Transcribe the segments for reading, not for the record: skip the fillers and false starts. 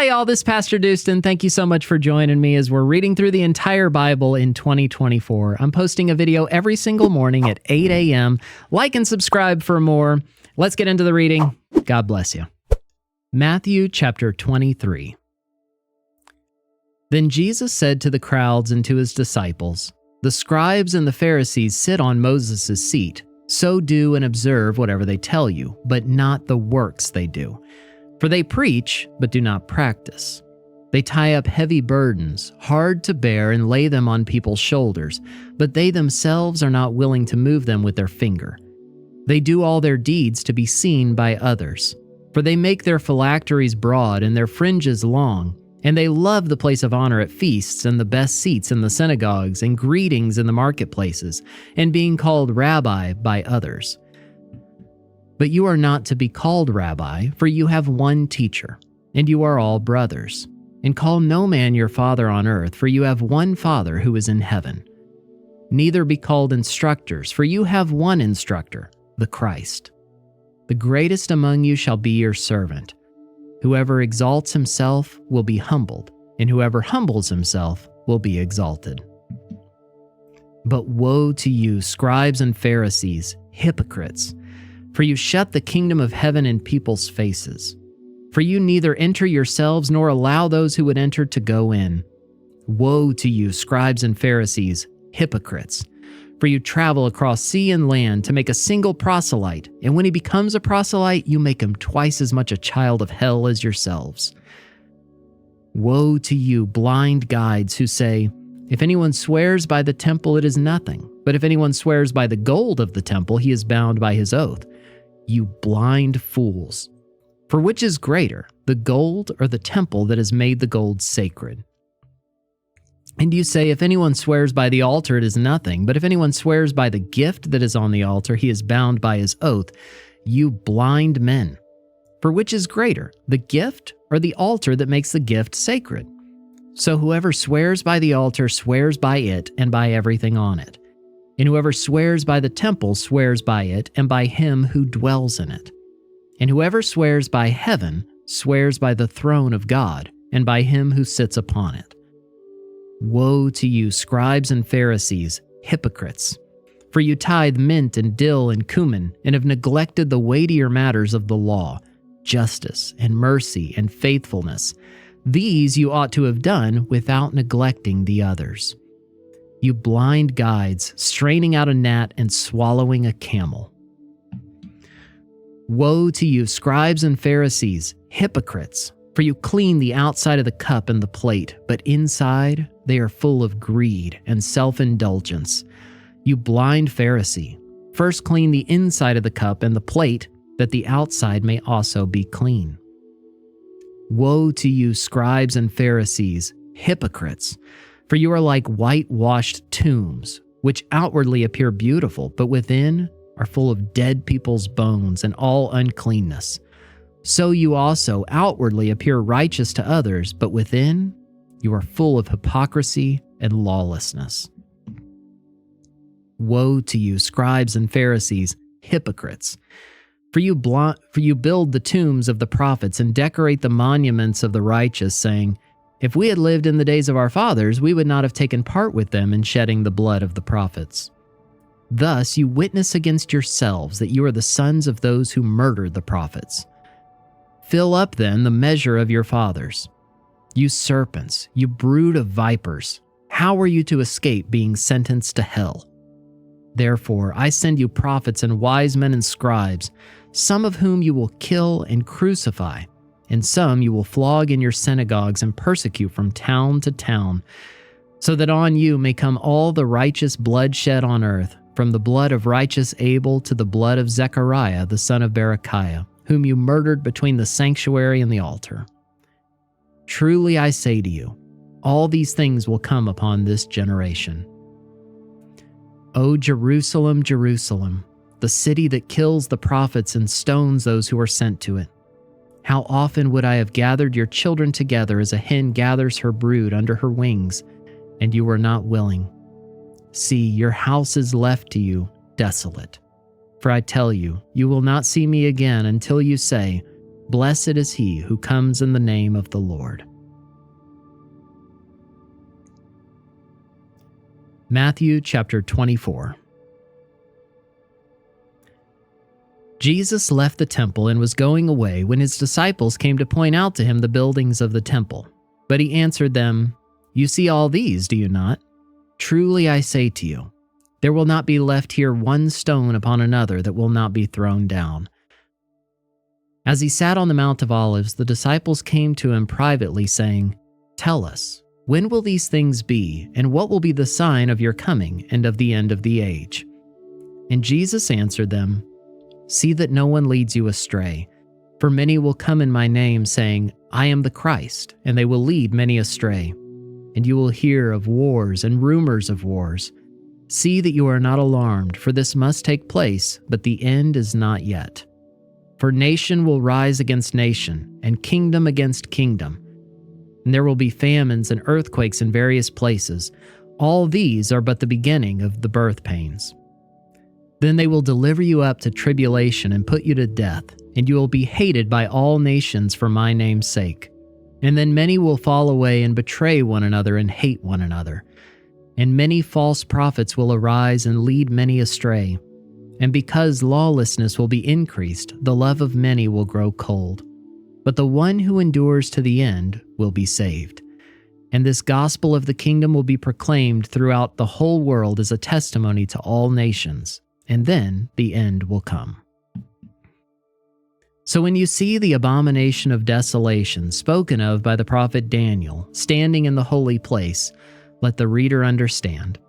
Hi, y'all. This is Pastor Doostyn. Thank you so much for joining me as we're reading through the entire Bible in 2024. I'm posting a video every single morning at 8 a.m. Like and subscribe for more. Let's get into the reading. God bless you. Matthew chapter 23. Then Jesus said to the crowds and to his disciples, "The scribes and the Pharisees sit on Moses' seat. So do and observe whatever they tell you, but not the works they do. For they preach, but do not practice. They tie up heavy burdens, hard to bear, and lay them on people's shoulders, but they themselves are not willing to move them with their finger. They do all their deeds to be seen by others. For they make their phylacteries broad and their fringes long, and they love the place of honor at feasts and the best seats in the synagogues and greetings in the marketplaces, and being called rabbi by others. But you are not to be called rabbi, for you have one teacher, and you are all brothers. And call no man your father on earth, for you have one Father who is in heaven. Neither be called instructors, for you have one instructor, the Christ. The greatest among you shall be your servant. Whoever exalts himself will be humbled, and whoever humbles himself will be exalted. But woe to you, scribes and Pharisees, hypocrites! For you shut the kingdom of heaven in people's faces. For you neither enter yourselves nor allow those who would enter to go in. Woe to you, scribes and Pharisees, hypocrites! For you travel across sea and land to make a single proselyte, and when he becomes a proselyte, you make him twice as much a child of hell as yourselves. Woe to you, blind guides, who say, "If anyone swears by the temple, it is nothing. But if anyone swears by the gold of the temple, he is bound by his oath." You blind fools! For which is greater, the gold or the temple that has made the gold sacred? And you say, "If anyone swears by the altar, it is nothing. But if anyone swears by the gift that is on the altar, he is bound by his oath." You blind men! For which is greater, the gift or the altar that makes the gift sacred? So whoever swears by the altar swears by it and by everything on it. And whoever swears by the temple swears by it and by him who dwells in it. And whoever swears by heaven swears by the throne of God and by him who sits upon it. Woe to you, scribes and Pharisees, hypocrites! For you tithe mint and dill and cumin, and have neglected the weightier matters of the law, justice and mercy and faithfulness. These you ought to have done without neglecting the others. You blind guides, straining out a gnat and swallowing a camel. Woe to you, scribes and Pharisees, hypocrites! For you clean the outside of the cup and the plate, but inside they are full of greed and self-indulgence. You blind Pharisee, first clean the inside of the cup and the plate, that the outside may also be clean. Woe to you, scribes and Pharisees, hypocrites! For you are like whitewashed tombs, which outwardly appear beautiful, but within are full of dead people's bones and all uncleanness. So you also outwardly appear righteous to others, but within you are full of hypocrisy and lawlessness. Woe to you, scribes and Pharisees, hypocrites! For you build the tombs of the prophets and decorate the monuments of the righteous, saying, "If we had lived in the days of our fathers, we would not have taken part with them in shedding the blood of the prophets." Thus you witness against yourselves that you are the sons of those who murdered the prophets. Fill up then the measure of your fathers. You serpents, you brood of vipers, how are you to escape being sentenced to hell? Therefore I send you prophets and wise men and scribes, some of whom you will kill and crucify, and some you will flog in your synagogues and persecute from town to town, so that on you may come all the righteous blood shed on earth, from the blood of righteous Abel to the blood of Zechariah the son of Berechiah, whom you murdered between the sanctuary and the altar. Truly I say to you, all these things will come upon this generation. O Jerusalem, Jerusalem, the city that kills the prophets and stones those who are sent to it. How often would I have gathered your children together as a hen gathers her brood under her wings, and you were not willing. See, your house is left to you desolate. For I tell you, you will not see me again until you say, Blessed is he who comes in the name of the Lord. Matthew chapter 24. Jesus left the temple and was going away when his disciples came to point out to him the buildings of the temple. But he answered them, "You see all these, do you not? Truly I say to you, there will not be left here one stone upon another that will not be thrown down." As he sat on the Mount of Olives, the disciples came to him privately, saying, "Tell us, when will these things be, and what will be the sign of your coming and of the end of the age?" And Jesus answered them, "See that no one leads you astray. For many will come in my name, saying, 'I am the Christ,' and they will lead many astray. And you will hear of wars and rumors of wars. See that you are not alarmed, for this must take place, but the end is not yet. For nation will rise against nation, and kingdom against kingdom. And there will be famines and earthquakes in various places. All these are but the beginning of the birth pains. Then they will deliver you up to tribulation and put you to death, and you will be hated by all nations for my name's sake. And then many will fall away and betray one another and hate one another. And many false prophets will arise and lead many astray. And because lawlessness will be increased, the love of many will grow cold. But the one who endures to the end will be saved. And this gospel of the kingdom will be proclaimed throughout the whole world as a testimony to all nations, and then the end will come. So when you see the abomination of desolation spoken of by the prophet Daniel standing in the holy place, let the reader understand.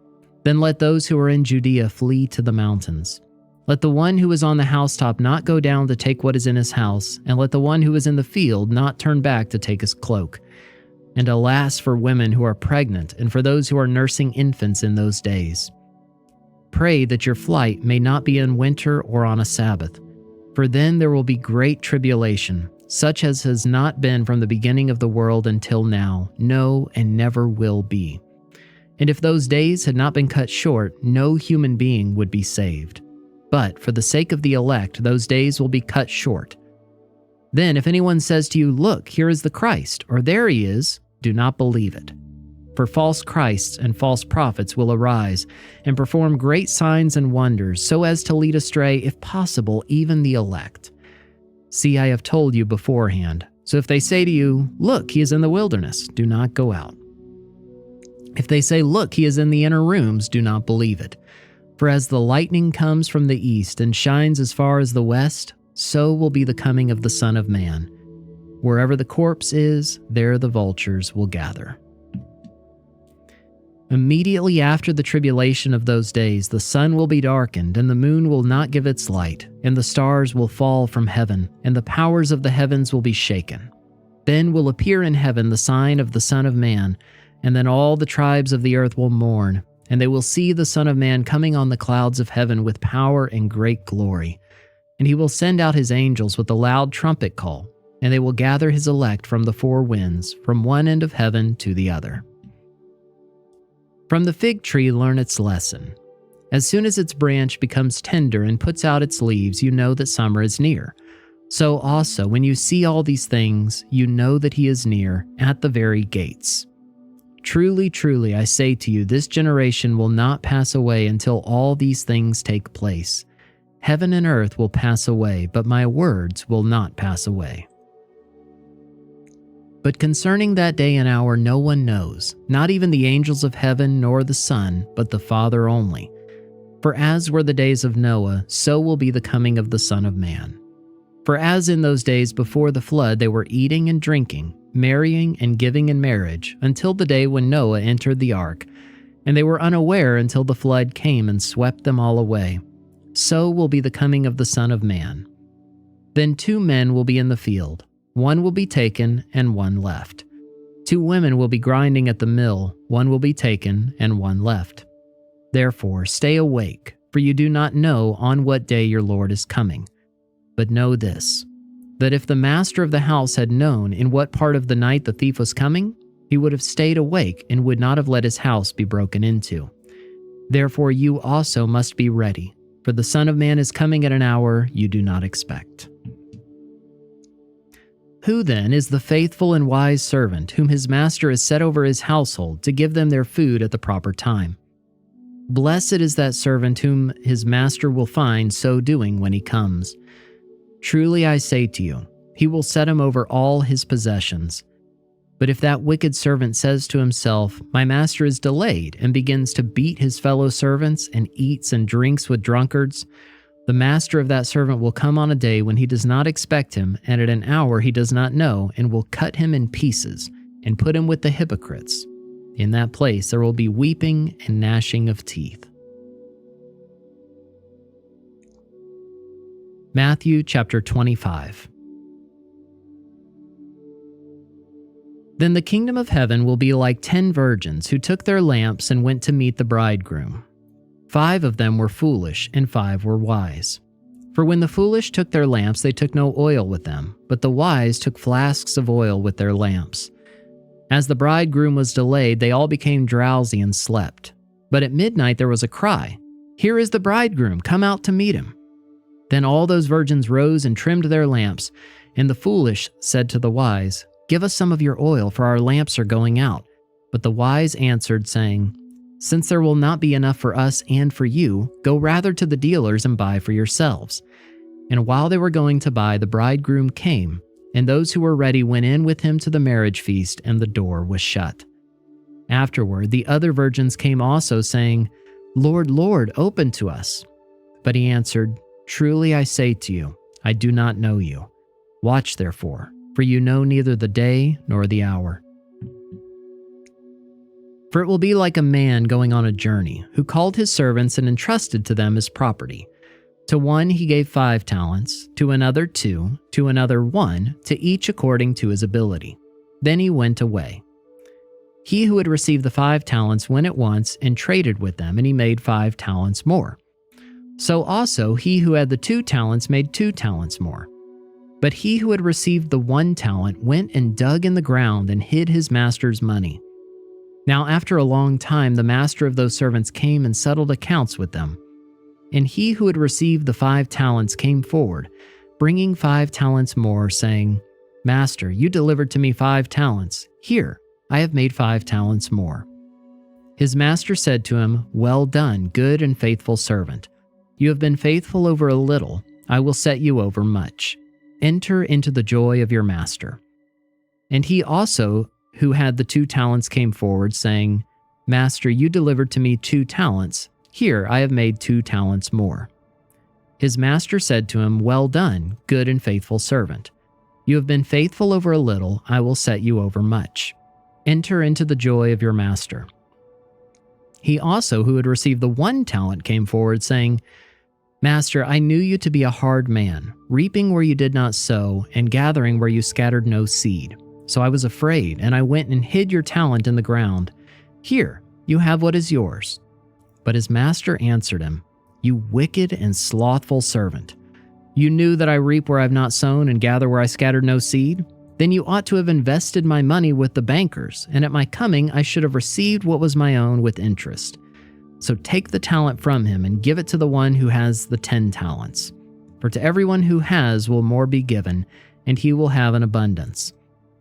Then let those who are in Judea flee to the mountains. Let the one who is on the housetop not go down to take what is in his house, and let the one who is in the field not turn back to take his cloak. And alas for women who are pregnant, and for those who are nursing infants in those days. Pray that your flight may not be in winter or on a Sabbath, for then there will be great tribulation, such as has not been from the beginning of the world until now, no, and never will be. And if those days had not been cut short, no human being would be saved. But for the sake of the elect, those days will be cut short. Then if anyone says to you, 'Look, here is the Christ,' or 'There he is,' do not believe it. For false Christs and false prophets will arise and perform great signs and wonders, so as to lead astray, if possible, even the elect. See, I have told you beforehand. So if they say to you, 'Look, he is in the wilderness,' do not go out. If they say, 'Look, he is in the inner rooms,' do not believe it. For as the lightning comes from the east and shines as far as the west, so will be the coming of the Son of Man. Wherever the corpse is, there the vultures will gather." Immediately after the tribulation of those days, the sun will be darkened, and the moon will not give its light, and the stars will fall from heaven, and the powers of the heavens will be shaken. Then will appear in heaven the sign of the Son of Man, and then all the tribes of the earth will mourn, and they will see the Son of Man coming on the clouds of heaven with power and great glory. And he will send out his angels with a loud trumpet call, and they will gather his elect from the four winds, from one end of heaven to the other. From the fig tree learn its lesson. As soon as its branch becomes tender and puts out its leaves, you know that summer is near. So also, when you see all these things, you know that he is near, at the very gates. Truly, truly, I say to you, this generation will not pass away until all these things take place. Heaven and earth will pass away, but my words will not pass away. But concerning that day and hour no one knows, not even the angels of heaven nor the Son, but the Father only. For as were the days of Noah, so will be the coming of the Son of Man. For as in those days before the flood they were eating and drinking, marrying and giving in marriage, until the day when Noah entered the ark, and they were unaware until the flood came and swept them all away, so will be the coming of the Son of Man. Then 2 men will be in the field, one will be taken and one left. 2 women will be grinding at the mill, one will be taken and one left. Therefore stay awake, for you do not know on what day your Lord is coming. But know this, that if the master of the house had known in what part of the night the thief was coming, he would have stayed awake and would not have let his house be broken into. Therefore you also must be ready, for the Son of Man is coming at an hour you do not expect. Who then is the faithful and wise servant whom his master has set over his household to give them their food at the proper time? Blessed is that servant whom his master will find so doing when he comes. Truly I say to you, he will set him over all his possessions. But if that wicked servant says to himself, my master is delayed, and begins to beat his fellow servants and eats and drinks with drunkards, the master of that servant will come on a day when he does not expect him, and at an hour he does not know, and will cut him in pieces and put him with the hypocrites. In that place there will be weeping and gnashing of teeth. Matthew chapter 25. Then the kingdom of heaven will be like 10 virgins who took their lamps and went to meet the bridegroom. 5 of them were foolish, and 5 were wise. For when the foolish took their lamps, they took no oil with them, but the wise took flasks of oil with their lamps. As the bridegroom was delayed, they all became drowsy and slept. But at midnight there was a cry, "Here is the bridegroom, come out to meet him." Then all those virgins rose and trimmed their lamps, and the foolish said to the wise, "Give us some of your oil, for our lamps are going out." But the wise answered, saying, "Since there will not be enough for us and for you, go rather to the dealers and buy for yourselves." And while they were going to buy, the bridegroom came, and those who were ready went in with him to the marriage feast, and the door was shut. Afterward, the other virgins came also, saying, "Lord, Lord, open to us." But he answered, "Truly I say to you, I do not know you. Watch therefore, for you know neither the day nor the hour. For it will be like a man going on a journey, who called his servants and entrusted to them his property. To one he gave 5 talents, to another 2, to another 1, to each according to his ability. Then he went away. He who had received the 5 talents went at once and traded with them, and he made 5 talents more. So also he who had the 2 talents made 2 talents more. But he who had received the 1 talent went and dug in the ground and hid his master's money. Now after a long time the master of those servants came and settled accounts with them. And he who had received the 5 talents came forward, bringing 5 talents more, saying, "Master, you delivered to me 5 talents. Here, I have made 5 talents more." His master said to him, "Well done, good and faithful servant. You have been faithful over a little, I will set you over much. Enter into the joy of your master." And he also, who had the 2 talents, came forward, saying, "Master, you delivered to me 2 talents. Here, I have made 2 talents more." His master said to him, "Well done, good and faithful servant. You have been faithful over a little, I will set you over much. Enter into the joy of your master." He also, who had received the 1 talent, came forward, saying, "Master, I knew you to be a hard man, reaping where you did not sow, and gathering where you scattered no seed. So I was afraid, and I went and hid your talent in the ground. Here, you have what is yours." But his master answered him, "You wicked and slothful servant. You knew that I reap where I have not sown and gather where I scattered no seed? Then you ought to have invested my money with the bankers, and at my coming I should have received what was my own with interest. So take the talent from him and give it to the one who has the 10 talents. For to everyone who has will more be given, and he will have an abundance.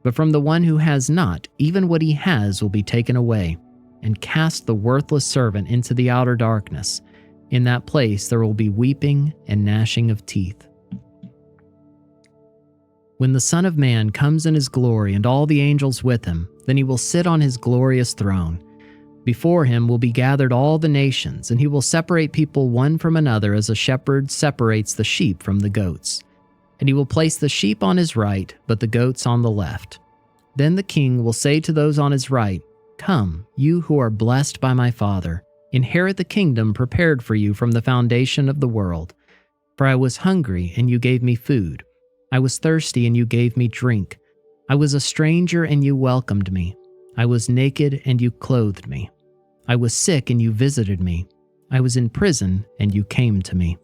But from the one who has not, even what he has will be taken away. And cast the worthless servant into the outer darkness. In that place there will be weeping and gnashing of teeth. When the Son of Man comes in his glory and all the angels with him, then he will sit on his glorious throne. Before him will be gathered all the nations, and he will separate people one from another as a shepherd separates the sheep from the goats. And he will place the sheep on his right, but the goats on the left. Then the king will say to those on his right, "Come, you who are blessed by my Father, inherit the kingdom prepared for you from the foundation of the world. For I was hungry, and you gave me food. I was thirsty, and you gave me drink. I was a stranger, and you welcomed me. I was naked, and you clothed me. I was sick, and you visited me. I was in prison, and you came to me."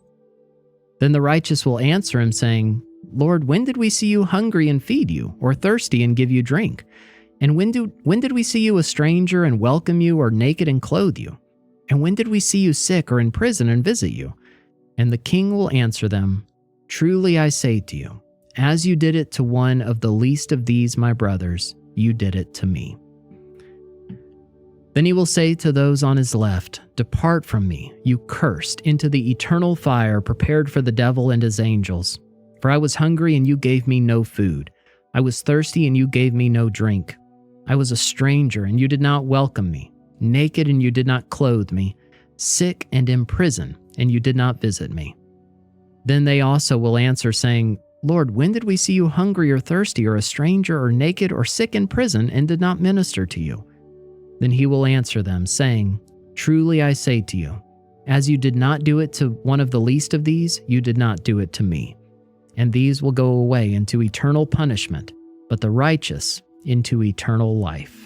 Then the righteous will answer him, saying, "Lord, when did we see you hungry and feed you, or thirsty and give you drink? And when did we see you a stranger and welcome you, or naked and clothe you? And when did we see you sick or in prison and visit you?" And the king will answer them, "Truly I say to you, As you did it to one of the least of these my brothers, you did it to me." Then he will say to those on his left, "Depart from me, you cursed, into the eternal fire prepared for the devil and his angels. For I was hungry, and you gave me no food. I was thirsty, and you gave me no drink. I was a stranger, and you did not welcome me, naked, and you did not clothe me, sick and in prison, and you did not visit me." Then they also will answer, saying, "Lord, when did we see you hungry or thirsty, or a stranger, or naked, or sick in prison, and did not minister to you?" Then he will answer them, saying, "Truly I say to you, as you did not do it to one of the least of these, you did not do it to me. And these will go away into eternal punishment, but the righteous into eternal life."